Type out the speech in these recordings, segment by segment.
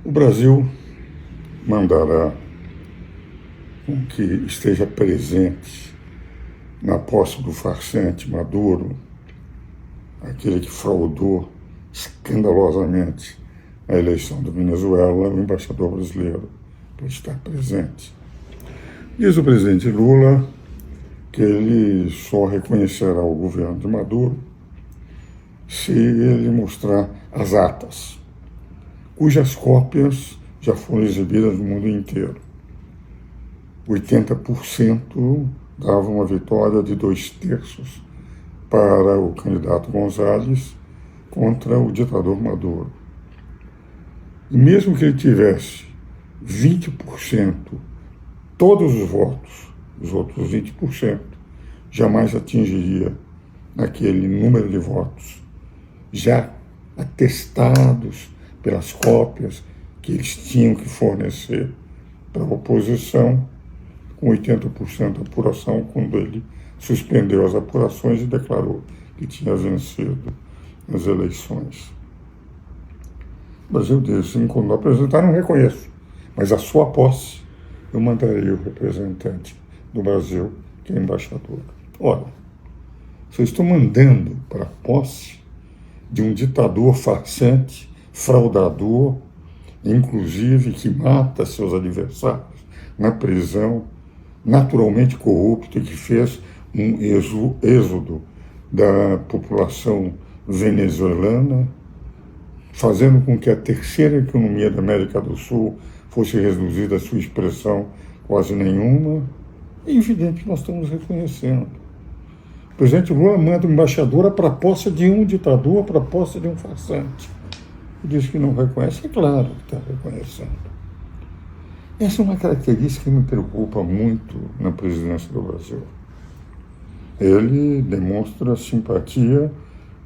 O Brasil mandará com que esteja presente na posse do farsante Maduro, aquele que fraudou escandalosamente a eleição da Venezuela, o embaixador brasileiro, para estar presente. Diz o presidente Lula que ele só reconhecerá o governo de Maduro se ele mostrar as atas, cujas cópias já foram exibidas no mundo inteiro. 80% davam uma vitória de 2/3 para o candidato González contra o ditador Maduro. E mesmo que ele tivesse 20%, todos os votos, os outros 20%, jamais atingiria aquele número de votos já atestados pelas cópias que eles tinham que fornecer para a oposição, com 80% de apuração, quando ele suspendeu as apurações e declarou que tinha vencido as eleições. O Brasil disse: quando apresentar, não reconheço, mas a sua posse eu mandarei o representante do Brasil, que é embaixador. Ora, vocês estão mandando para a posse de um ditador farsante, fraudador, inclusive que mata seus adversários na prisão, naturalmente corrupto, e que fez um êxodo da população venezuelana, fazendo com que a terceira economia da América do Sul fosse reduzida a sua expressão quase nenhuma. É evidente que nós estamos reconhecendo. O presidente Lula manda uma embaixadora para a posse de um ditador, para a posse de um farsante. E diz que não reconhece. É claro que está reconhecendo. Essa é uma característica que me preocupa muito na presidência do Brasil. Ele demonstra simpatia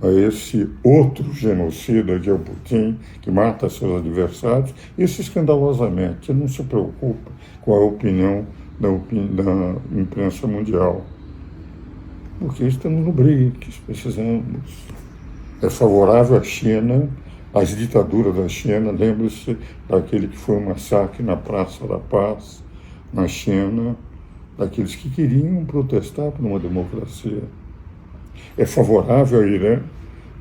a esse outro genocida que é o Putin, que mata seus adversários, isso escandalosamente. Ele não se preocupa com a opinião da imprensa mundial. Porque estamos no BRICS, precisamos. É favorável à China, às ditaduras da China. Lembre-se daquele que foi um massacre na Praça da Paz, na China, daqueles que queriam protestar por uma democracia. É favorável ao Irã,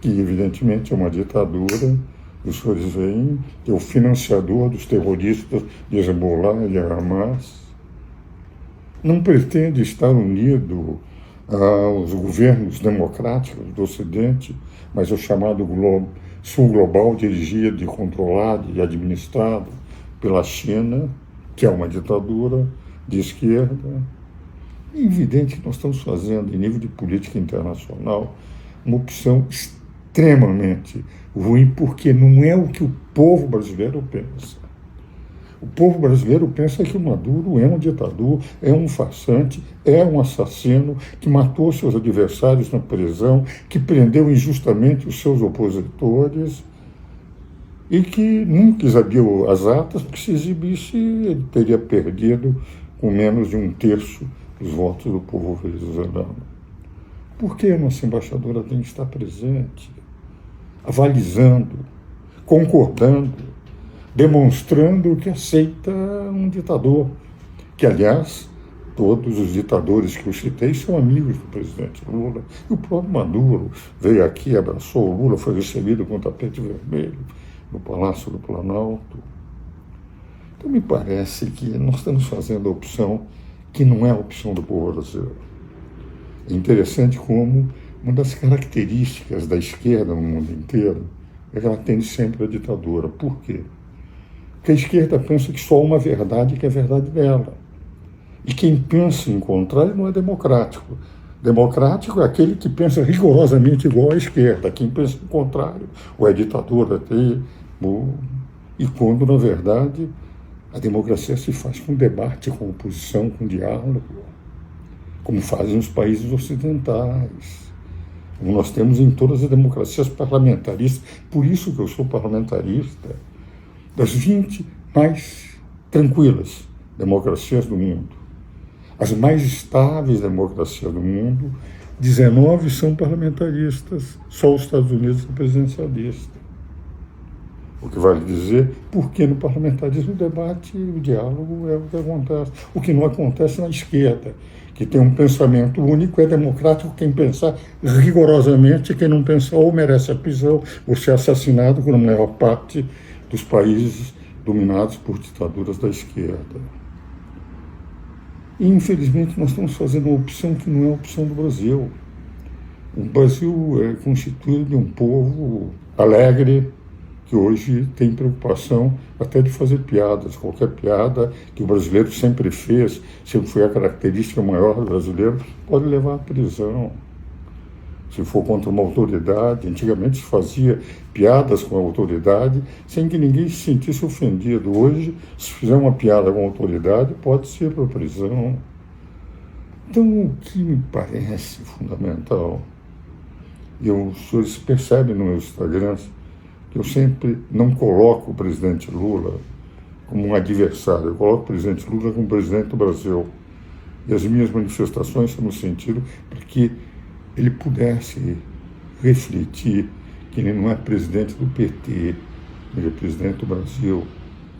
que evidentemente é uma ditadura. Os senhores veem que é o financiador dos terroristas de Hezbollah e Hamas. Não pretende estar unido aos governos democráticos do Ocidente, mas ao chamado Sul Global, dirigido e controlado e administrado pela China, que é uma ditadura de esquerda. É evidente que nós estamos fazendo, em nível de política internacional, uma opção extremamente ruim, porque não é o que o povo brasileiro pensa. O povo brasileiro pensa que o Maduro é um ditador, é um farsante, é um assassino, que matou seus adversários na prisão, que prendeu injustamente os seus opositores e que nunca exibiu as atas, porque se exibisse ele teria perdido com menos de 1/3 dos votos do povo venezuelano. Por que a nossa embaixadora tem que estar presente, avalizando, concordando, demonstrando que aceita um ditador, que, aliás, todos os ditadores que eu citei são amigos do presidente Lula. E o próprio Maduro veio aqui, abraçou o Lula, foi recebido com tapete vermelho no Palácio do Planalto. Então, me parece que nós estamos fazendo a opção que não é a opção do povo brasileiro. É interessante como uma das características da esquerda no mundo inteiro é que ela tende sempre a ditadura. Por quê? Porque a esquerda pensa que só há uma verdade, que é a verdade dela. E quem pensa em contrário não é democrático. Democrático é aquele que pensa rigorosamente igual à esquerda. Quem pensa em contrário ou é ditadura. E quando, na verdade, a democracia se faz com debate, com oposição, com diálogo, como fazem os países ocidentais, como nós temos em todas as democracias parlamentaristas. Por isso que eu sou parlamentarista. Das 20 mais tranquilas democracias do mundo, as mais estáveis democracias do mundo, 19 são parlamentaristas, só os Estados Unidos é presidencialista. O que vale dizer, porque no parlamentarismo o debate, o diálogo é o que acontece. O que não acontece na esquerda, que tem um pensamento único, é democrático quem pensar rigorosamente, quem não pensa ou merece a prisão ou ser assassinado, como a maior parte dos países dominados por ditaduras da esquerda. E, infelizmente, nós estamos fazendo uma opção que não é a opção do Brasil. O Brasil é constituído de um povo alegre, que hoje tem preocupação até de fazer piadas. Qualquer piada que o brasileiro sempre fez, sempre foi a característica maior do brasileiro, pode levar à prisão. Se for contra uma autoridade, antigamente se fazia piadas com a autoridade sem que ninguém se sentisse ofendido. Hoje, se fizer uma piada com a autoridade, pode ser para a prisão. Então, o que me parece fundamental, e os senhores percebem no meu Instagram, que eu sempre não coloco o presidente Lula como um adversário, eu coloco o presidente Lula como presidente do Brasil. E as minhas manifestações são no sentido para que ele pudesse refletir que ele não é presidente do PT, ele é presidente do Brasil,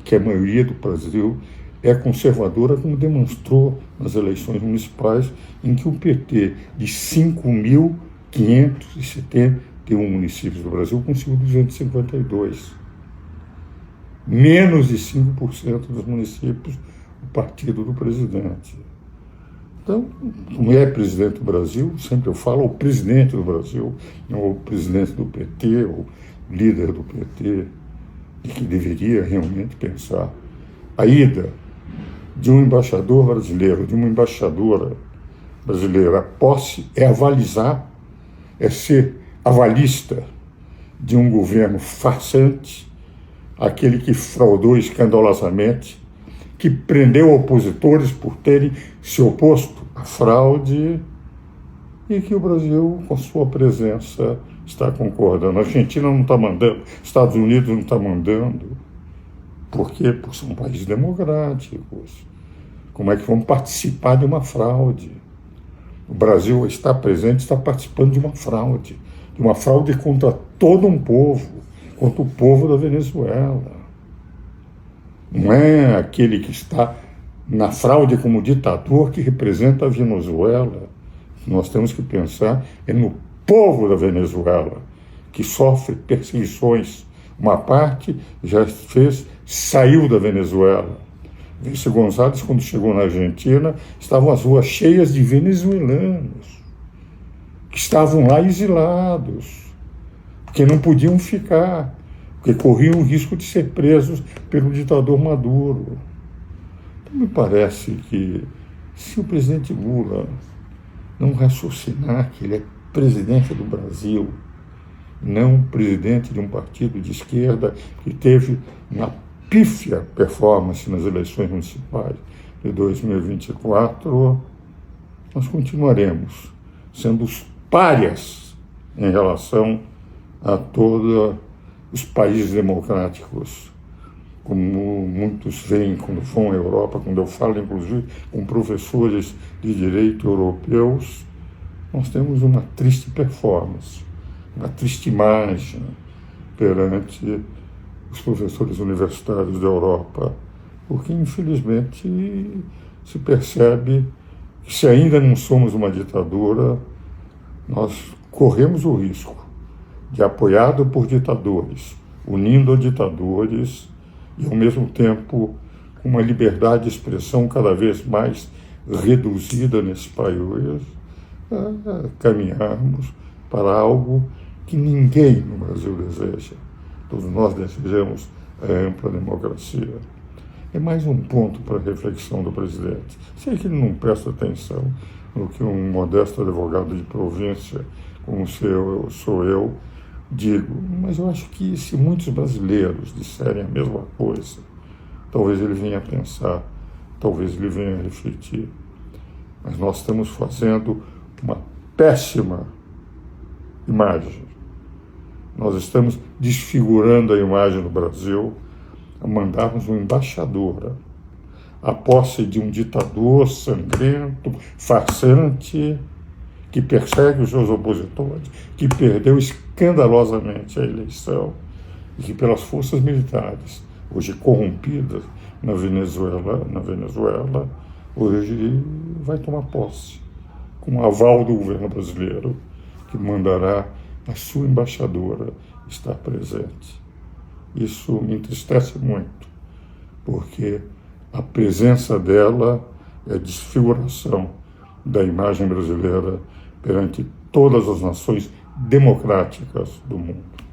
que a maioria do Brasil é conservadora, como demonstrou nas eleições municipais, em que o PT, de 5.571 municípios do Brasil, conseguiu 252. Menos de 5% dos municípios, o partido do presidente. Então, como é presidente do Brasil, sempre eu falo o presidente do Brasil, não o presidente do PT, ou líder do PT, e que deveria realmente pensar. A ida de um embaixador brasileiro, de uma embaixadora brasileira, a posse é avalizar, é ser avalista de um governo farsante, aquele que fraudou escandalosamente, que prendeu opositores por terem se oposto à fraude e que o Brasil, com sua presença, está concordando. A Argentina não está mandando, Estados Unidos não está mandando. Por quê? Porque são países democráticos. Como é que vão participar de uma fraude? O Brasil está presente, está participando de uma fraude contra todo um povo, contra o povo da Venezuela. Não é aquele que está na fraude como ditador que representa a Venezuela. Nós temos que pensar no povo da Venezuela, que sofre perseguições. Uma parte já saiu da Venezuela. Vinci González, quando chegou na Argentina, estavam as ruas cheias de venezuelanos, que estavam lá exilados, porque não podiam ficar, porque corriam o risco de ser presos pelo ditador Maduro. Então, me parece que, se o presidente Lula não raciocinar que ele é presidente do Brasil, não presidente de um partido de esquerda que teve uma pífia performance nas eleições municipais de 2024, nós continuaremos sendo os párias em relação a todos os países democráticos, como muitos veem quando vão à Europa, quando eu falo, inclusive, com professores de direito europeus, nós temos uma triste performance, uma triste imagem perante os professores universitários da Europa, porque, infelizmente, se percebe que, se ainda não somos uma ditadura, nós corremos o risco de, apoiado por ditadores, unindo a ditadores e, ao mesmo tempo, com uma liberdade de expressão cada vez mais reduzida nesse país, caminharmos para algo que ninguém no Brasil deseja. Todos nós desejamos a ampla democracia. É mais um ponto para a reflexão do presidente. Sei que ele não presta atenção no que um modesto advogado de província, como sou eu, digo, mas eu acho que, se muitos brasileiros disserem a mesma coisa, talvez ele venha a pensar, talvez ele venha a refletir. Mas nós estamos fazendo uma péssima imagem. Nós estamos desfigurando a imagem do Brasil a mandarmos uma embaixadora à posse de um ditador sangrento, farsante, que persegue os seus opositores, que perdeu escandalosamente a eleição e que pelas forças militares, hoje corrompidas na Venezuela, hoje vai tomar posse, com o aval do governo brasileiro, que mandará a sua embaixadora estar presente. Isso me entristece muito, porque a presença dela é a desfiguração da imagem brasileira perante todas as nações democráticas do mundo.